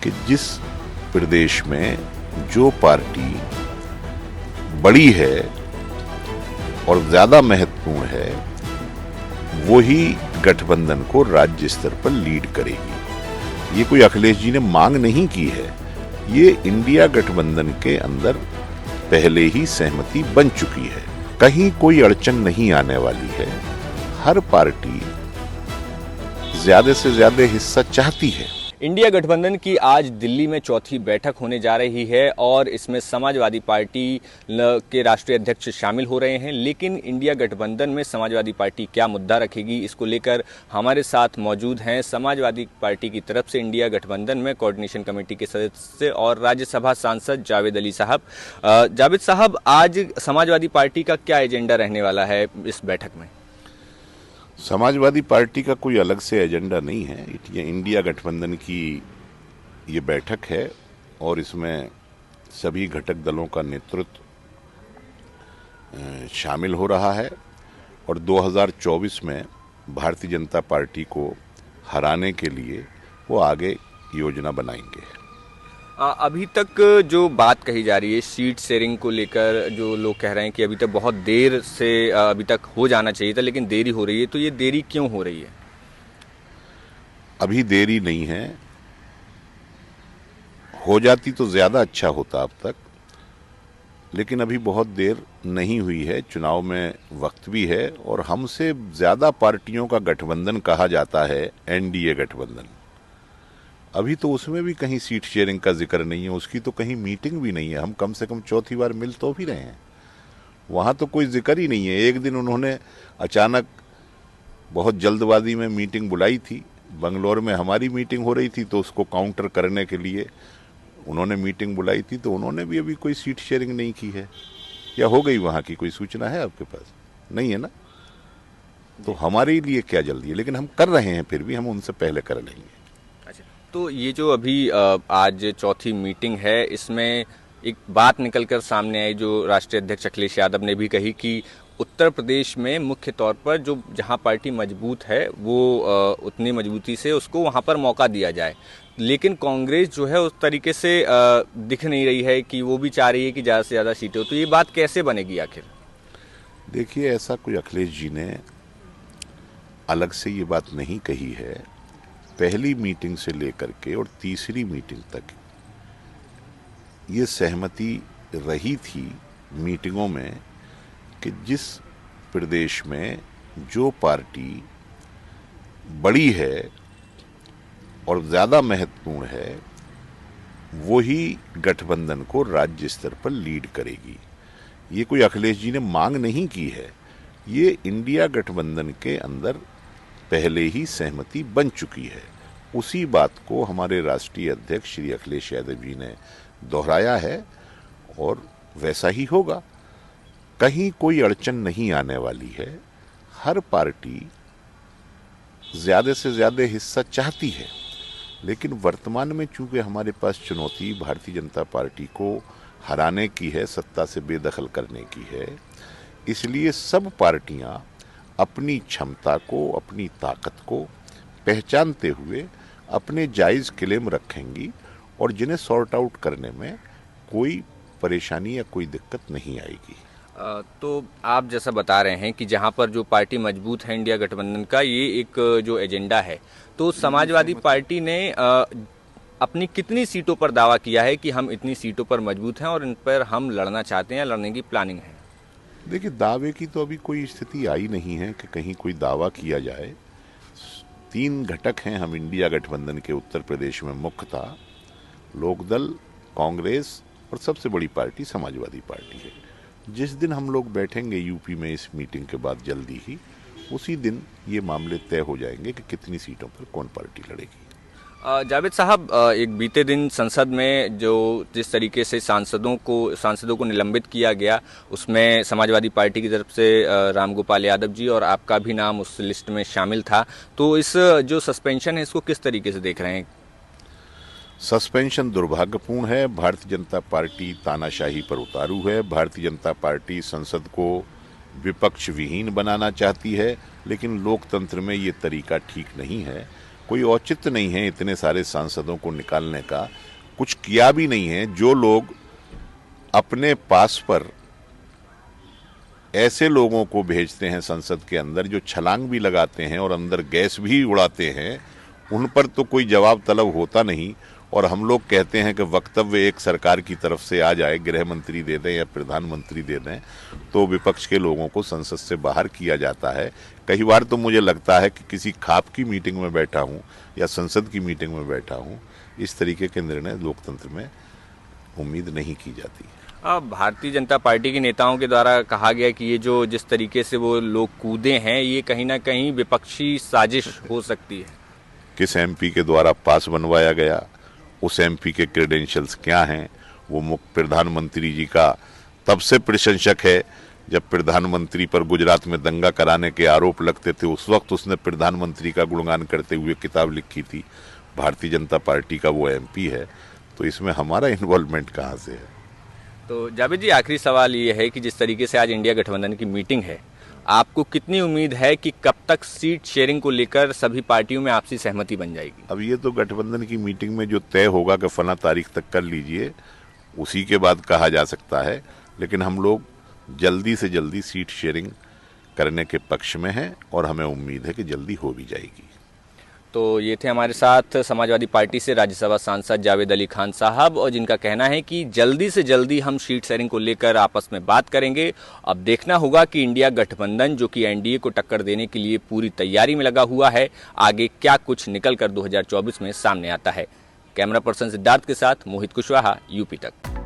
कि जिस प्रदेश में जो पार्टी बड़ी है और ज्यादा महत्वपूर्ण है वो ही गठबंधन को राज्य स्तर पर लीड करेगी। ये कोई अखिलेश जी ने मांग नहीं की है, ये इंडिया गठबंधन के अंदर पहले ही सहमति बन चुकी है। कहीं कोई अड़चन नहीं आने वाली है। हर पार्टी ज्यादा से ज्यादा हिस्सा चाहती है। इंडिया गठबंधन की आज दिल्ली में चौथी बैठक होने जा रही है और इसमें समाजवादी पार्टी के राष्ट्रीय अध्यक्ष शामिल हो रहे हैं। लेकिन इंडिया गठबंधन में समाजवादी पार्टी क्या मुद्दा रखेगी, इसको लेकर हमारे साथ मौजूद हैं समाजवादी पार्टी की तरफ से इंडिया गठबंधन में कोऑर्डिनेशन कमेटी के सदस्य और राज्यसभा सांसद जावेद अली साहब। जावेद साहब, आज समाजवादी पार्टी का क्या एजेंडा रहने वाला है इस बैठक में? समाजवादी पार्टी का कोई अलग से एजेंडा नहीं है। ये इंडिया गठबंधन की ये बैठक है और इसमें सभी घटक दलों का नेतृत्व शामिल हो रहा है और 2024 में भारतीय जनता पार्टी को हराने के लिए वो आगे योजना बनाएंगे। अभी तक जो बात कही जा रही है सीट शेयरिंग को लेकर, जो लोग कह रहे हैं कि अभी तक बहुत देर से अभी तक हो जाना चाहिए था लेकिन देरी हो रही है, तो ये देरी क्यों हो रही है? अभी देरी नहीं है, हो जाती तो ज्यादा अच्छा होता अब तक, लेकिन अभी बहुत देर नहीं हुई है। चुनाव में वक्त भी है और हमसे ज्यादा पार्टियों का गठबंधन कहा जाता है एनडीए गठबंधन। अभी तो उसमें भी कहीं सीट शेयरिंग का जिक्र नहीं है, उसकी तो कहीं मीटिंग भी नहीं है। हम कम से कम चौथी बार मिल तो भी रहे हैं, वहां तो कोई जिक्र ही नहीं है। एक दिन उन्होंने अचानक बहुत जल्दबाजी में मीटिंग बुलाई थी, बंगलौर में हमारी मीटिंग हो रही थी, तो उसको काउंटर करने के लिए उन्होंने मीटिंग बुलाई थी, तो उन्होंने भी अभी कोई सीट शेयरिंग नहीं की है। या हो गई वहां की कोई सूचना है आपके पास? नहीं है ना, तो हमारे लिए क्या जल्दी है, लेकिन हम कर रहे हैं, फिर भी हम उनसे पहले कर लेंगे। तो ये जो अभी आज चौथी मीटिंग है, इसमें एक बात निकलकर सामने आई जो राष्ट्रीय अध्यक्ष अखिलेश यादव ने भी कही कि उत्तर प्रदेश में मुख्य तौर पर जो जहां पार्टी मजबूत है वो उतनी मजबूती से उसको वहां पर मौका दिया जाए। लेकिन कांग्रेस जो है उस तरीके से दिख नहीं रही है कि वो भी चाह रही है कि ज़्यादा से ज़्यादा सीटें हो, तो ये बात कैसे बनेगी आखिर? देखिए, ऐसा कोई अखिलेश जी ने अलग से ये बात नहीं कही है। पहली मीटिंग से लेकर के और तीसरी मीटिंग तक ये सहमति रही थी मीटिंगों में कि जिस प्रदेश में जो पार्टी बड़ी है और ज्यादा महत्वपूर्ण है वो ही गठबंधन को राज्य स्तर पर लीड करेगी। ये कोई अखिलेश जी ने मांग नहीं की है, ये इंडिया गठबंधन के अंदर पहले ही सहमति बन चुकी है। उसी बात को हमारे राष्ट्रीय अध्यक्ष श्री अखिलेश यादव जी ने दोहराया है और वैसा ही होगा। कहीं कोई अड़चन नहीं आने वाली है। हर पार्टी ज्यादा से ज्यादा हिस्सा चाहती है, लेकिन वर्तमान में चूंकि हमारे पास चुनौती भारतीय जनता पार्टी को हराने की है, सत्ता से बेदखल करने की है, इसलिए सब पार्टियां अपनी क्षमता को, अपनी ताकत को पहचानते हुए अपने जायज क्लेम रखेंगी और जिन्हें सॉर्ट आउट करने में कोई परेशानी या कोई दिक्कत नहीं आएगी। तो आप जैसा बता रहे हैं कि जहां पर जो पार्टी मजबूत है इंडिया गठबंधन का, ये एक जो एजेंडा है, तो समाजवादी पार्टी ने अपनी कितनी सीटों पर दावा किया है कि हम इतनी सीटों पर मजबूत हैं और इन पर हम लड़ना चाहते हैं, लड़ने की प्लानिंग है? देखिए, दावे की तो अभी कोई स्थिति आई नहीं है कि कहीं कोई दावा किया जाए। 3 घटक हैं हम इंडिया गठबंधन के उत्तर प्रदेश में, मुख्यतः लोकदल, कांग्रेस और सबसे बड़ी पार्टी समाजवादी पार्टी है। जिस दिन हम लोग बैठेंगे यूपी में इस मीटिंग के बाद जल्दी ही, उसी दिन ये मामले तय हो जाएंगे कि कितनी सीटों पर कौन पार्टी लड़ेगी। जावेद साहब, एक बीते दिन संसद में जो जिस तरीके से सांसदों को निलंबित किया गया, उसमें समाजवादी पार्टी की तरफ से रामगोपाल यादव जी और आपका भी नाम उस लिस्ट में शामिल था, तो इस जो सस्पेंशन है इसको किस तरीके से देख रहे हैं? सस्पेंशन दुर्भाग्यपूर्ण है। भारतीय जनता पार्टी तानाशाही पर उतारू है। भारतीय जनता पार्टी संसद को विपक्ष विहीन बनाना चाहती है, लेकिन लोकतंत्र में ये तरीका ठीक नहीं है कोई औचित्य नहीं है इतने सारे सांसदों को निकालने का, कुछ किया भी नहीं है। जो लोग अपने पास पर ऐसे लोगों को भेजते हैं संसद के अंदर जो छलांग भी लगाते हैं और अंदर गैस भी उड़ाते हैं, उन पर तो कोई जवाब तलब होता नहीं। और हम लोग कहते हैं कि वक्तव्य एक सरकार की तरफ से आ जाए, गृह मंत्री दे दें या प्रधानमंत्री दे दें, तो विपक्ष के लोगों को संसद से बाहर किया जाता है। कई बार तो मुझे लगता है कि किसी खाप की मीटिंग में बैठा हूं या संसद की मीटिंग में बैठा हूं। इस तरीके के निर्णय लोकतंत्र में उम्मीद नहीं की जाती। अब भारतीय जनता पार्टी के नेताओं के द्वारा कहा गया कि ये जो जिस तरीके से वो लोग कूदे हैं, ये कहीं ना कहीं विपक्षी साजिश हो सकती है। किस एमपी के द्वारा पास बनवाया गया, उस एमपी के क्रेडेंशियल्स क्या हैं, वो प्रधानमंत्री जी का तब से प्रशंसक है जब प्रधानमंत्री पर गुजरात में दंगा कराने के आरोप लगते थे। उस वक्त उसने प्रधानमंत्री का गुणगान करते हुए किताब लिखी थी। भारतीय जनता पार्टी का वो एमपी है, तो इसमें हमारा इन्वॉल्वमेंट कहाँ से है। तो जावेद जी, आखिरी सवाल ये है कि जिस तरीके से आज इंडिया गठबंधन की मीटिंग है, आपको कितनी उम्मीद है कि कब तक सीट शेयरिंग को लेकर सभी पार्टियों में आपसी सहमति बन जाएगी? अब ये तो गठबंधन की मीटिंग में जो तय होगा कि फला तारीख तक कर लीजिए, उसी के बाद कहा जा सकता है। लेकिन हम लोग जल्दी से जल्दी सीट शेयरिंग करने के पक्ष में हैं और हमें उम्मीद है कि जल्दी हो भी जाएगी। तो ये थे हमारे साथ समाजवादी पार्टी से राज्यसभा सांसद जावेद अली खान साहब, और जिनका कहना है कि जल्दी से जल्दी हम सीट शेयरिंग को लेकर आपस में बात करेंगे। अब देखना होगा कि इंडिया गठबंधन जो कि एनडीए को टक्कर देने के लिए पूरी तैयारी में लगा हुआ है, आगे क्या कुछ निकलकर 2024 में सामने आता है। कैमरा पर्सन सिद्धार्थ के साथ मोहित कुशवाहा, यूपी तक।